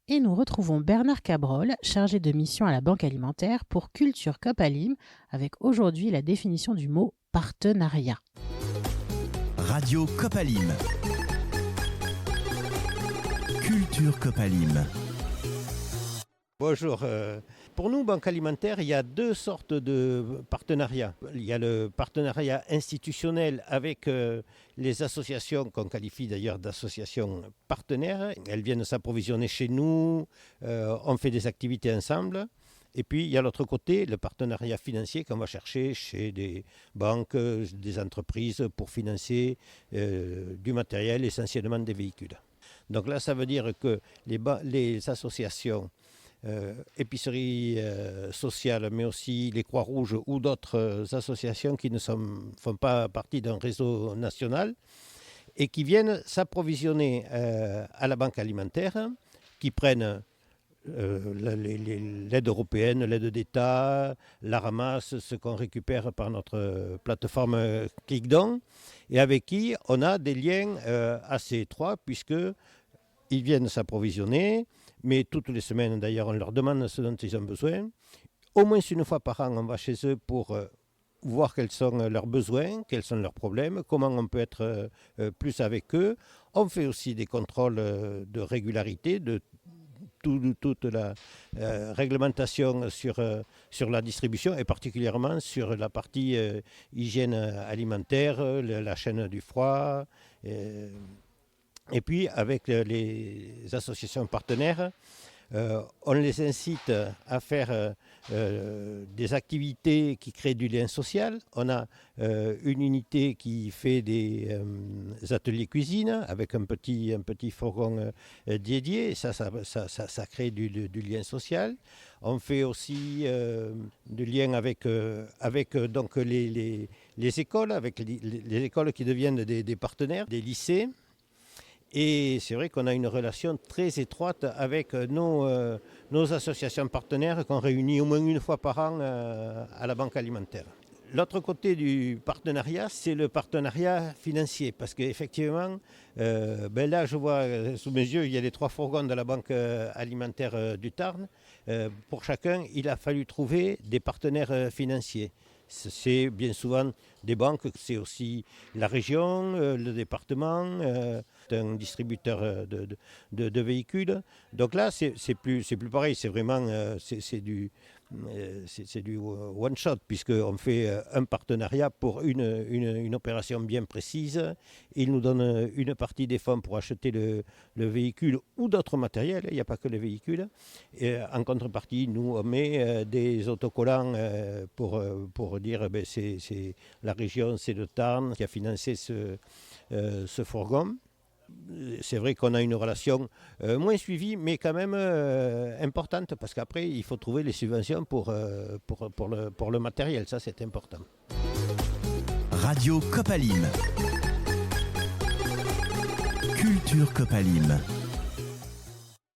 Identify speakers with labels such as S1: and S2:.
S1: Et nous retrouvons Bernard Cabrol, chargé de mission à la Banque alimentaire pour Culture Copalim, avec aujourd'hui la définition du mot partenariat.
S2: Radio Copalim. Culture Copalim.
S3: Bonjour. Pour nous, Banque Alimentaire, il y a deux sortes de partenariats. Il y a le partenariat institutionnel avec les associations qu'on qualifie d'ailleurs d'associations partenaires. Elles viennent s'approvisionner chez nous, on fait des activités ensemble. Et puis il y a l'autre côté, le partenariat financier qu'on va chercher chez des banques, des entreprises pour financer du matériel, essentiellement des véhicules. Donc là, ça veut dire que les associations épiceries sociales, mais aussi les Croix-Rouges ou d'autres associations qui ne font pas partie d'un réseau national et qui viennent s'approvisionner à la Banque alimentaire, qui prennent l'aide européenne, l'aide d'État, la ramasse, ce qu'on récupère par notre plateforme ClickDon, et avec qui on a des liens assez étroits, puisqu'ils viennent s'approvisionner, mais toutes les semaines d'ailleurs on leur demande ce dont ils ont besoin. Au moins une fois par an on va chez eux pour voir quels sont leurs besoins, quels sont leurs problèmes, comment on peut être plus avec eux. On fait aussi des contrôles de régularité, de toute la réglementation sur la distribution et particulièrement sur la partie hygiène alimentaire, la chaîne du froid. Et puis, avec les associations partenaires, on les incite à faire des activités qui créent du lien social. On a une unité qui fait des ateliers cuisine avec un petit fourgon dédié. Ça crée du lien social. On fait aussi du lien avec donc les écoles, avec les écoles qui deviennent des partenaires, des lycées. Et c'est vrai qu'on a une relation très étroite avec nos associations partenaires qu'on réunit au moins une fois par an à la Banque alimentaire. L'autre côté du partenariat, c'est le partenariat financier. Parce qu'effectivement, là, je vois sous mes yeux, il y a les 3 fourgons de la Banque alimentaire du Tarn. Pour chacun, il a fallu trouver des partenaires financiers. C'est bien souvent des banques, c'est aussi la région, le département, un distributeur de véhicules. Donc là, c'est plus pareil, c'est vraiment c'est du one shot, puisqu'on fait un partenariat pour une opération bien précise. Ils nous donnent une partie des fonds pour acheter le véhicule ou d'autres matériels, il n'y a pas que les véhicules. Et en contrepartie, nous, on met des autocollants pour dire c'est la région, c'est le Tarn qui a financé ce fourgon. C'est vrai qu'on a une relation moins suivie, mais quand même importante, parce qu'après, il faut trouver les subventions pour le matériel. Ça, c'est important.
S2: Radio Copalim. Culture Copalim.